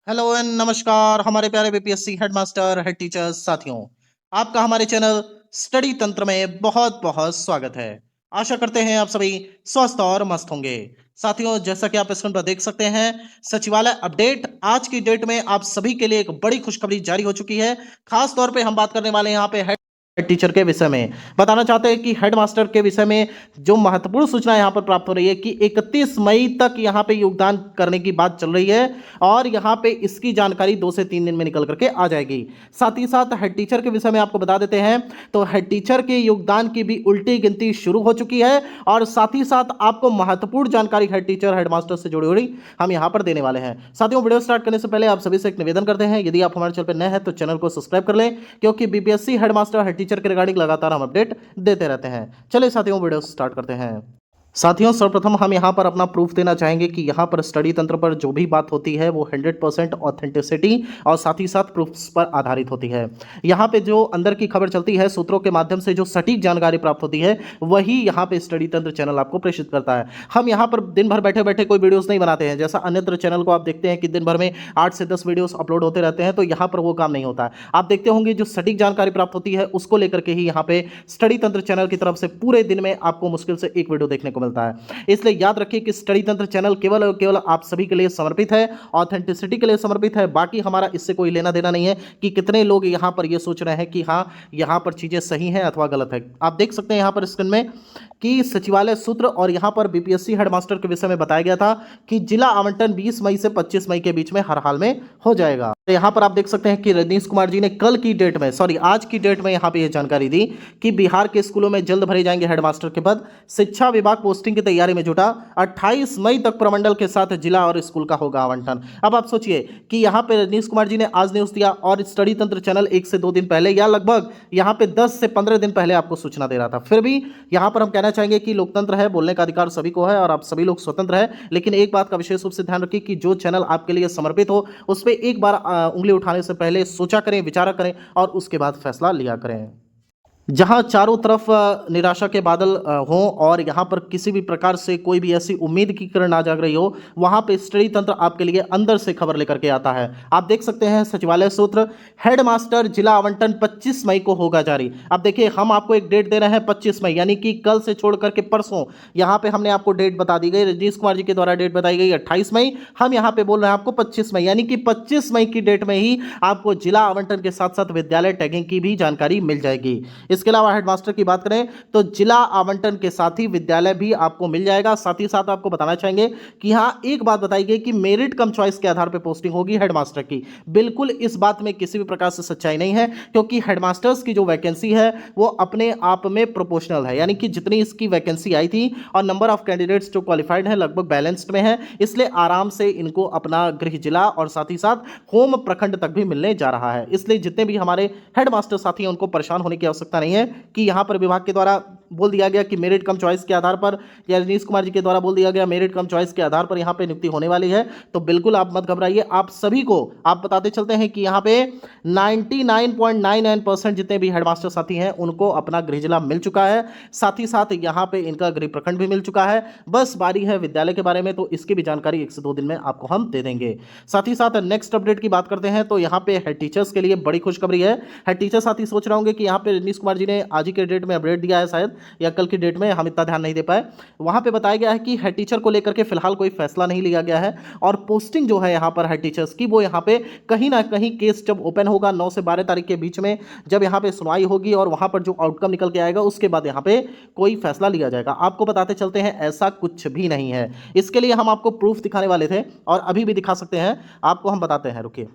Hello and नमस्कार हमारे प्यारे बीपीएससी हेडमास्टर हेड टीचर्स साथियों। आपका हमारे चैनल स्टडी तंत्र में बहुत बहुत स्वागत है। आशा करते हैं आप सभी स्वस्थ और मस्त होंगे। साथियों, जैसा कि आप स्क्रीन पर देख सकते हैं, सचिवालय अपडेट आज की डेट में आप सभी के लिए एक बड़ी खुशखबरी जारी हो चुकी है। खास तौर पे हम बात करने वाले हैं यहाँ पे हेड टीचर के विषय में। बताना चाहते हैं कि हेडमास्टर के विषय में जो महत्वपूर्ण सूचना यहाँ पर प्राप्त हो रही है कि 31 मई तक यहाँ पे योगदान करने की बात चल रही है और यहाँ पे इसकी जानकारी 2 से 3 दिन में निकल करके आ जाएगी। साथ ही साथ हेड टीचर के विषय में आपको बता देते हैं, तो हेड टीचर के योगदान की भी उल्टी गिनती शुरू हो चुकी है और साथ ही साथ आपको महत्वपूर्ण जानकारी हेड टीचर हेडमास्टर से जुड़ी हुई हम यहाँ पर देने वाले हैं। साथियों, वीडियो स्टार्ट करने से पहले आप सभी से एक निवेदन करते हैं, यदि आप हमारे चैनल पर नए हैं तो चैनल को सब्सक्राइब कर लें, क्योंकि बीपीएससी हेडमास्टर हेड टीचर के रिगार्डिंग लगातार हम अपडेट देते रहते हैं। चलिए साथियों, वीडियो स्टार्ट करते हैं। साथियों, सर्वप्रथम हम यहाँ पर अपना प्रूफ देना चाहेंगे कि यहाँ पर स्टडी तंत्र पर जो भी बात होती है वो 100% ऑथेंटिसिटी और साथ ही साथ प्रूफ्स पर आधारित होती है। यहाँ पे जो अंदर की खबर चलती है, सूत्रों के माध्यम से जो सटीक जानकारी प्राप्त होती है, वही यहाँ पे स्टडी तंत्र चैनल आपको प्रेषित करता है। हम यहाँ पर दिन भर बैठे बैठे कोई वीडियोस नहीं बनाते हैं, जैसा अन्यत्र चैनल को आप देखते हैं कि दिन भर में 8 से 10 वीडियोस अपलोड होते रहते हैं, तो यहाँ पर वो काम नहीं होता है। आप देखते होंगे जो सटीक जानकारी प्राप्त होती है उसको लेकर के ही यहाँ पे स्टडी तंत्र चैनल की तरफ से पूरे दिन में आपको मुश्किल से एक वीडियो देखने को मिलता है। इसलिए याद रखिए कि स्टडी तंत्र चैनल केवल और केवल आप सभी के लिए समर्पित है, ऑथेंटिसिटी के लिए समर्पित है। बाकी हमारा इससे कोई लेना देना नहीं है कि कितने लोग यहां पर ये सोच रहे हैं कि हाँ, यहां पर चीजें सही हैं अथवा गलत है। आप देख सकते हैं यहां पर स्क्रीन में कि सचिवालय सूत्र और यहां पर बीपीएससी हेडमास्टर के विषय में बताया गया था कि जिला आवंटन 20 मई से 25 मई के बीच में हर हाल में हो जाएगा। तो यहां पर आप देख सकते हैं कि रजनीश कुमार जी ने कल की डेट में, आज की डेट में यहां पे यह जानकारी दी कि बिहार के स्कूलों में जल्द भरे जाएंगे हेडमास्टर के पद। शिक्षा विभाग पोस्टिंग की तैयारी में जुटा। 28 मई तक प्रमंडल के साथ जिला और स्कूल का होगा आवंटन। अब आप सोचिए कि यहां पे रजनीश कुमार जी ने आज न्यूज दिया और स्टडी तंत्र चैनल 1 से 2 दिन पहले या लगभग यहां पे 10 से 15 दिन पहले आपको सूचना दे रहा था। फिर भी यहां पर हम कहना चाहेंगे कि लोकतंत्र है, बोलने का अधिकार सभी को है और आप सभी लोग स्वतंत्र है, लेकिन एक बात का विशेष रूप से ध्यान रखिए कि जो चैनल आपके लिए समर्पित हो उस पर एक बार उंगली उठाने से पहले सोचा करें, विचारा करें और उसके बाद फैसला लिया करें। जहां चारों तरफ निराशा के बादल हों और यहां पर किसी भी प्रकार से कोई भी ऐसी उम्मीद की किरण ना जाग रही हो, वहां पे स्टडी तंत्र आपके लिए अंदर से खबर लेकर के आता है। आप देख सकते हैं सचिवालय सूत्र, हेडमास्टर जिला आवंटन 25 मई को होगा जारी। अब देखिए, हम आपको एक डेट दे रहे हैं 25 मई, यानी कि कल से छोड़ करके परसों यहां पे हमने आपको डेट बता दी गई। रजनीश कुमार जी के द्वारा डेट बताई गई 28 मई, हम यहां पे बोल रहे हैं आपको 25 मई, यानी कि 25 मई की डेट में ही आपको जिला आवंटन के साथ साथ विद्यालय टैगिंग की भी जानकारी मिल जाएगी। इसके अलावा हेडमास्टर की बात करें तो जिला आवंटन के साथ ही विद्यालय भी आपको मिल जाएगा। साथ ही साथ आपको बताना चाहेंगे कि हाँ, एक बात बताई गई कि मेरिट कम चॉइस के आधार पर पोस्टिंग होगी हेडमास्टर की। बिल्कुल इस बात में किसी भी प्रकार से सच्चाई नहीं है, क्योंकि हेडमास्टर्स की जो वैकेंसी है वो अपने आप में प्रोपोर्शनल है, यानी कि जितनी इसकी वैकेंसी आई थी और नंबर ऑफ कैंडिडेट्स जो क्वालिफाइड है लगभग बैलेंस्ड में है, इसलिए आराम से इनको अपना गृह जिला और साथ ही साथ होम प्रखंड तक भी मिलने जा रहा है। इसलिए जितने भी हमारे हेडमास्टर साथी हैं उनको परेशान होने की आवश्यकता नहीं है कि यहां पर विभाग के द्वारा बोल दिया गया कि मेरिट कम चॉइस के आधार पर, या रजनीश कुमार जी के द्वारा बोल दिया गया मेरिट कम चॉइस के आधार पर यहां पे नियुक्ति होने वाली है। तो बिल्कुल आप मत घबराइए। आप सभी को आप बताते चलते हैं कि यहां पे 99.99% जितने भी हेडमास्टर साथी हैं उनको अपना गृह जिला मिल चुका है। साथ ही साथ यहां पे इनका गृह प्रखंड भी मिल चुका है। बस बारी है विद्यालय के बारे में, तो इसकी भी जानकारी 1 से 2 दिन में आपको हम दे देंगे। साथ ही साथ नेक्स्ट अपडेट की बात करते हैं, तो यहां पे हेड टीचर्स के लिए बड़ी खुशखबरी है। हेड टीचर साथी सोच रहे होंगे कि यहां पे रजनीश कुमार जी ने आज ही के डेट में अपडेट दिया है शायद, या कल की डेट में, हम इतना ध्यान नहीं दे पाए। वहां पे बताया गया है कि हेड टीचर को लेकर के फिलहाल कोई फैसला नहीं लिया गया है और पोस्टिंग जो है यहां पर हेड टीचर्स की, वो यहां पे कहीं ना कहीं केस जब ओपन होगा 9 से 12 तारीख के बीच में, जब यहां पे सुनवाई होगी और वहां पर जो आउटकम निकल के आएगा उसके बाद यहां पे कोई फैसला लिया जाएगा। आपको बताते चलते हैं ऐसा कुछ भी नहीं है। इसके लिए हम आपको प्रूफ दिखाने वाले थे और अभी भी दिखा सकते हैं, आपको हम बताते हैं, रुकिए।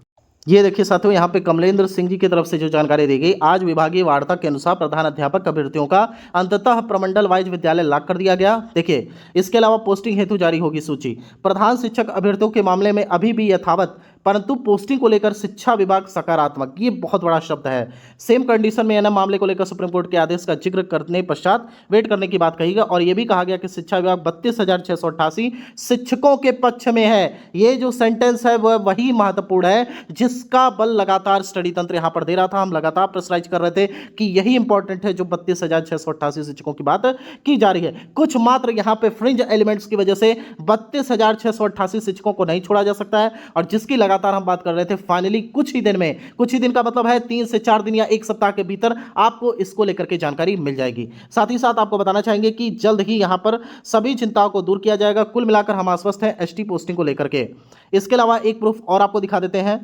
ये देखिए साथियों, यहाँ पे कमलेंद्र सिंह जी की तरफ से जो जानकारी दी गई, आज विभागीय वार्ता के अनुसार प्रधान अध्यापक अभ्यर्थियों का अंततः प्रमंडल वाइज विद्यालय लॉक कर दिया गया। देखिए, इसके अलावा पोस्टिंग हेतु जारी होगी सूची। प्रधान शिक्षक अभ्यर्थियों के मामले में अभी भी यथावत, परंतु पोस्टिंग को लेकर शिक्षा विभाग सकारात्मक। ये बहुत बड़ा शब्द है। सेम कंडीशन में एनएम मामले को लेकर सुप्रीम कोर्ट के आदेश का जिक्र करने पश्चात वेट करने की बात कही गई और यह भी कहा गया कि शिक्षा विभाग 32,688 शिक्षकों के पक्ष में है। ये जो सेंटेंस है वह वही महत्वपूर्ण है जिसका बल लगातार स्टडी तंत्र यहां पर दे रहा था। हम लगातार प्रेशराइज कर रहे थे कि यही इंपॉर्टेंट है जो 32,688 शिक्षकों की बात की जा रही है। कुछ मात्र यहां पे फ्रिंज एलिमेंट्स की वजह से 32,688 शिक्षकों को नहीं छोड़ा जा सकता है और जिसकी लगातार हम बात कर रहे थे, फाइनली कुछ ही दिन में, कुछ ही दिन का मतलब है 3 से 4 दिन या 1 सप्ताह के भीतर आपको इसको लेकर के जानकारी मिल जाएगी। साथ ही साथ आपको बताना चाहेंगे कि जल्द ही यहाँ पर सभी चिंताओं को दूर किया जाएगा। कुल मिलाकर हम आश्वस्त हैं एसटी पोस्टिंग को लेकर के। इसके अलावा एक प्रूफ और आपको दिखा देते हैं।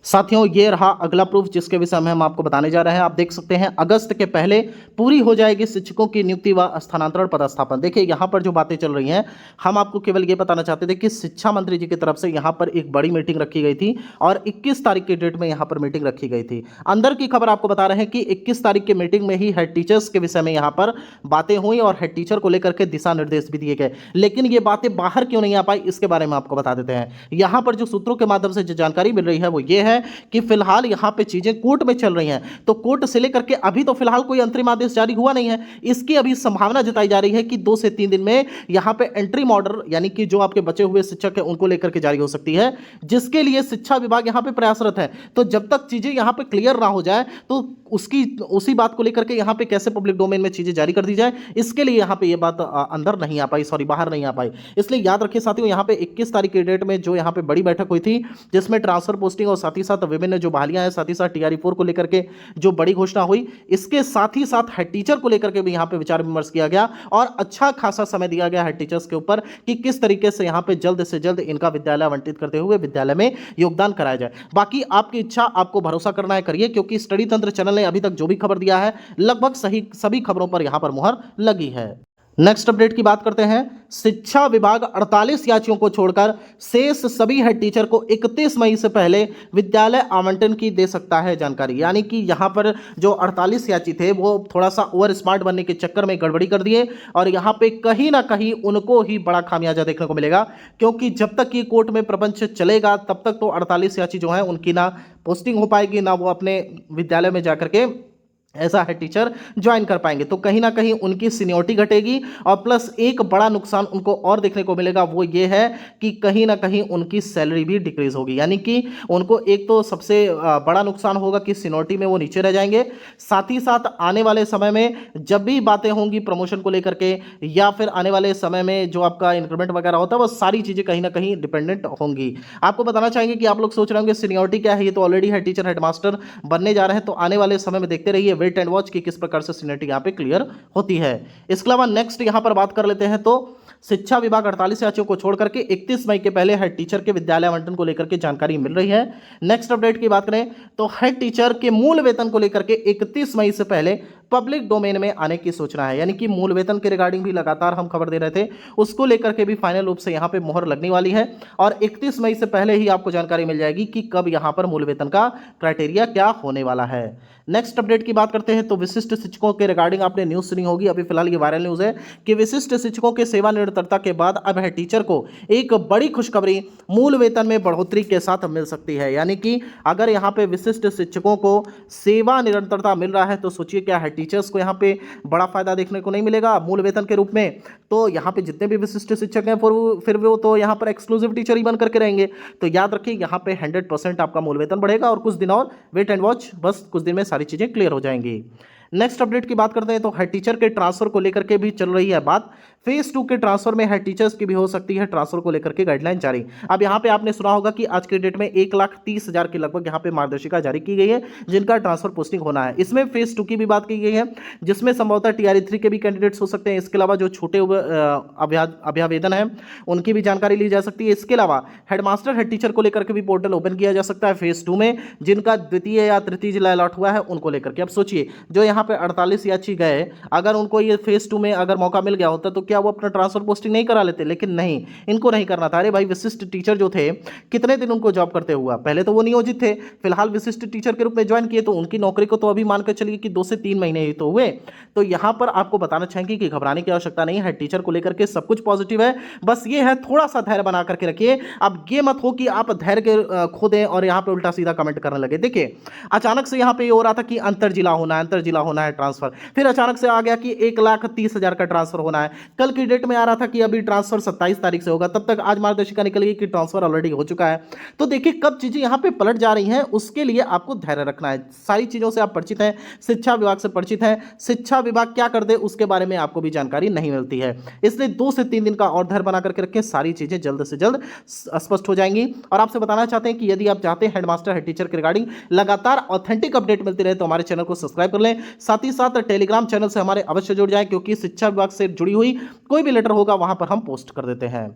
साथियों, ये रहा अगला प्रूफ जिसके विषय में हम आपको बताने जा रहे हैं। आप देख सकते हैं अगस्त के पहले पूरी हो जाएगी शिक्षकों की नियुक्ति व स्थानांतरण पदस्थापन। देखिए यहाँ पर जो बातें चल रही हैं, हम आपको केवल ये बताना चाहते थे कि शिक्षा मंत्री जी की तरफ से यहाँ पर एक बड़ी मीटिंग रखी गई थी और 21 तारीख की डेट में यहाँ पर मीटिंग रखी गई थी। अंदर की खबर आपको बता रहे हैं कि 21 तारीख की मीटिंग में ही हेड टीचर्स के विषय में यहाँ पर बातें हुई और हेड टीचर को लेकर के दिशा निर्देश भी दिए गए। लेकिन ये बातें बाहर क्यों नहीं आ पाई, इसके बारे में आपको बता देते हैं। यहाँ पर जो सूत्रों के माध्यम से जो जानकारी मिल रही है वो ये है कि फिलहाल यहां पे चीजें कोर्ट में चल रही हैं, तो कोर्ट से लेकर के अभी तो फिलहाल कोई अंतरिम आदेश जारी हुआ नहीं है। इसकी अभी संभावना जताई जा रही है कि 2 से 3 दिन में यहां पे एंट्री ऑर्डर, यानी कि जो आपके बचे हुए शिक्षक हैं उनको लेकर के जारी हो सकती है, जिसके लिए शिक्षा विभाग यहां पे प्रयासरत है। तो जब तक चीजें यहां पे क्लियर ना हो जाए तो उसी बात को लेकर के यहां पे कैसे पब्लिक डोमेन में चीजें जारी कर दी जाए, इसके लिए यहां पे ये बात अंदर नहीं आ पाई, सॉरी बाहर नहीं आ पाई। इसलिए याद रखिए साथियों, यहां पे 21 तारीख की डेट में जो यहां पे बड़ी बैठक हुई थी, जिसमें ट्रांसफर पोस्टिंग और साथ ही साथ विभिन्न जो बहालियां हैं, साथ ही साथ TRE-4 को लेकर के जो बड़ी घोषणा हुई, इसके साथ ही साथ हेड टीचर को लेकर के भी यहां पे विचार विमर्श किया गया और अच्छा खासा समय दिया गया हेड टीचर्स के ऊपर कि किस तरीके से यहां पे जल्द से जल्द इनका विद्यालय आवंटित करते हुए विद्यालय में योगदान कराया जाए। बाकी आपकी इच्छा, आपको भरोसा करना है करिए, क्योंकि स्टडी तंत्र चैनल ने अभी तक जो भी खबर दिया है लगभग सही सभी खबरों पर यहां पर मुहर लगी है। नेक्स्ट अपडेट की बात करते हैं। शिक्षा विभाग 48 याचियों को छोड़कर शेष सभी हेड टीचर को 31 मई से पहले विद्यालय आवंटन की दे सकता है जानकारी। यानी कि यहां पर जो 48 याची थे वो थोड़ा सा ओवर स्मार्ट बनने के चक्कर में गड़बड़ी कर दिए और यहां पे कहीं ना कहीं उनको ही बड़ा खामियाजा देखने को मिलेगा, क्योंकि जब तक ये कोर्ट में प्रपंच चलेगा तब तक तो 48 याची जो है उनकी ना पोस्टिंग हो पाएगी, ना वो अपने विद्यालय में जाकर के ऐसा है टीचर ज्वाइन कर पाएंगे। तो कहीं ना कहीं उनकी सीनियरिटी घटेगी और प्लस एक बड़ा नुकसान उनको और देखने को मिलेगा, वो ये है कि कहीं ना कहीं उनकी सैलरी भी डिक्रीज होगी। यानी कि उनको एक तो सबसे बड़ा नुकसान होगा कि सीनियरिटी में वो नीचे रह जाएंगे। साथ ही साथ आने वाले समय में जब भी बातें होंगी प्रमोशन को लेकर के या फिर आने वाले समय में जो आपका इंक्रीमेंट वगैरह होता है, वो सारी चीज़ें कहीं ना कहीं डिपेंडेंट होंगी। आपको बताना चाहेंगे कि आप लोग सोच रहे होंगे सीनियरिटी क्या है, ये तो already head teacher head master बनने जा रहे हैं। तो आने वाले समय में देखते रहिए, वेट एंड वॉच की किस प्रकार से सीनियरिटी यहां पे क्लियर होती है। इसके अलावा नेक्स्ट यहां पर बात कर लेते हैं तो शिक्षा विभाग 48 याचियों को छोड़ करके 31 मई के पहले हेड टीचर के विद्यालय आवंटन को लेकर के जानकारी मिल रही है। नेक्स्ट अपडेट की बात करें तो हेड टीचर के मूल वेतन को लेकर के 31 मई से पहले पब्लिक डोमेन में आने की सूचना है। यानी कि मूल वेतन के रिगार्डिंग भी लगातार हम खबर दे रहे थे, उसको लेकर के भी फाइनल रूप से यहां पे मोहर लगने वाली है और 31 मई से पहले ही आपको जानकारी मिल जाएगी कि कब यहां पर मूल वेतन का क्राइटेरिया क्या होने वाला है। नेक्स्ट अपडेट की बात करते हैं तो विशिष्ट शिक्षकों के रिगार्डिंग आपने न्यूज सुनी होगी, अभी फिलहाल ये वायरल न्यूज है कि विशिष्ट शिक्षकों के सेवानिवृत्तता के बाद अब हेड टीचर को एक बड़ी खुशखबरी मूल वेतन में बढ़ोतरी के साथ मिल सकती है। यानी कि अगर यहां पे विशिष्ट शिक्षकों को सेवा निरंतरता मिल रहा है तो सोचिए क्या हेड टीचर्स को यहां पे बड़ा फायदा देखने को नहीं मिलेगा मूल वेतन के रूप में। तो यहां पे जितने भी विशिष्ट शिक्षक हैं फिर वो तो यहां पर एक्सक्लूसिव टीचर ही बन करके रहेंगे। तो याद रखिए यहां पे 100% आपका मूल वेतन बढ़ेगा और कुछ दिन और वेट एंड वॉच, बस कुछ दिन में सारी चीजें क्लियर हो जाएंगी। नेक्स्ट अपडेट की बात करते हैं तो हेड टीचर के ट्रांसफर को लेकर के भी चल रही है बात। फेज 2 के ट्रांसफर में हेड टीचर्स की भी हो सकती है ट्रांसफर को लेकर के गाइडलाइन जारी। अब यहाँ पे आपने सुना होगा कि आज के डेट में 1,30,000 के लगभग यहाँ पे मार्गदर्शिका जारी की गई है जिनका ट्रांसफर पोस्टिंग होना है। इसमें फेज 2 की भी बात की गई है जिसमें संभवतः TRE-3 के भी कैंडिडेट्स हो सकते हैं। इसके अलावा जो छोटे अभ्यावेदन है उनकी भी जानकारी ली जा सकती है। इसके अलावा हेडमास्टर हेड टीचर को लेकर के भी पोर्टल ओपन किया जा सकता है फेज 2 में, जिनका द्वितीय या तृतीय जिला अलॉट हुआ है उनको लेकर के। अब सोचिए जो यहाँ पे 48 याची गए, अगर उनको ये फेज 2 में अगर मौका मिल गया होता तो क्या वो अपना ट्रांसफर पोस्टिंग नहीं करा लेते? लेकिन नहीं, इनको नहीं करना था। अरे भाई विशिष्ट टीचर जो थे कितने दिन उनको जॉब करते हुआ, पहले तो वो नियोजित थे, फिलहाल विशिष्ट टीचर के रूप में ज्वाइन किए तो उनकी नौकरी को तो अभी मानकर चलिए कि 2 से 3 महीने ही तो हुए। तो यहां पर आपको बताना चाहेंगे कि घबराने की आवश्यकता नहीं है, हेड टीचर को लेकर के सब कुछ पॉजिटिव है। बस ये है थोड़ा सा धैर्य बना करके रखिए। अब ये मत हो कि आप धैर्य खो दें और यहां पे उल्टा सीधा कमेंट करने लगे। देखिए अचानक से यहां पे ये हो रहा था कि अंतर जिला होना है ट्रांसफर, फिर अचानक से आ गया कि 1,30,000 का ट्रांसफर होना है, कल की डेट में आ रहा था कि अभी ट्रांसफर 27 तारीख से होगा, तब तक आज मार्गदर्शिका निकल गई कि ट्रांसफर ऑलरेडी हो चुका है। तो देखिए कब चीजें यहाँ पे पलट जा रही हैं, उसके लिए आपको धैर्य रखना है। सारी चीजों से आप परिचित हैं, शिक्षा विभाग से परिचित हैं, शिक्षा विभाग क्या कर दे उसके बारे में आपको भी जानकारी नहीं मिलती है, इसलिए 2 से 3 दिन का और धैर्य बना करके रखें, सारी चीजें जल्द से जल्द स्पष्ट हो जाएंगी। और आपसे बताना चाहते हैं कि यदि आप चाहते हैं हेडमास्टर हेड टीचर के रिगार्डिंग लगातार ऑथेंटिक अपडेट मिलती रहे तो हमारे चैनल को सब्सक्राइब कर लें, साथ ही साथ टेलीग्राम चैनल से हमारे अवश्य जुड़ जाएं, क्योंकि शिक्षा विभाग से जुड़ी हुई कोई भी लेटर होगा वहां पर हम पोस्ट कर देते हैं।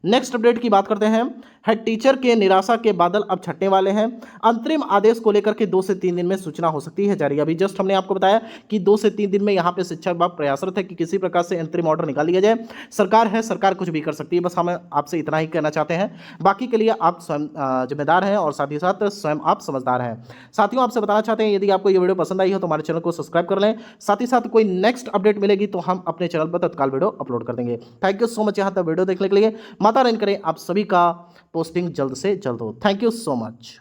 नेक्स्ट अपडेट की बात करते हैं। हेड टीचर के निराशा के बादल अब छटने वाले हैं। अंतरिम आदेश को लेकर के 2 से 3 दिन में सूचना हो सकती है जारी। अभी जस्ट हमने आपको बताया कि 2 से 3 दिन में यहां पे शिक्षा विभाग प्रयासरत है कि किसी प्रकार से अंतरिम ऑर्डर निकाल लिया जाए। सरकार है, सरकार कुछ भी कर सकती है, बस हम आपसे इतना ही कहना चाहते हैं। बाकी के लिए आप स्वयं जिम्मेदार हैं और साथ ही साथ स्वयं आप समझदार हैं। साथियों आपसे बताना चाहते हैं यदि आपको ये वीडियो पसंद आई हो तो हमारे चैनल को सब्सक्राइब कर लें, साथ ही साथ कोई नेक्स्ट अपडेट मिलेगी तो हम अपने चैनल पर तत्काल वीडियो अपलोड कर देंगे। थैंक यू सो मच यहाँ तक वीडियो देखने के लिए। माता रानी करे आप सभी का पोस्टिंग जल्द से जल्द हो। Thank you so much.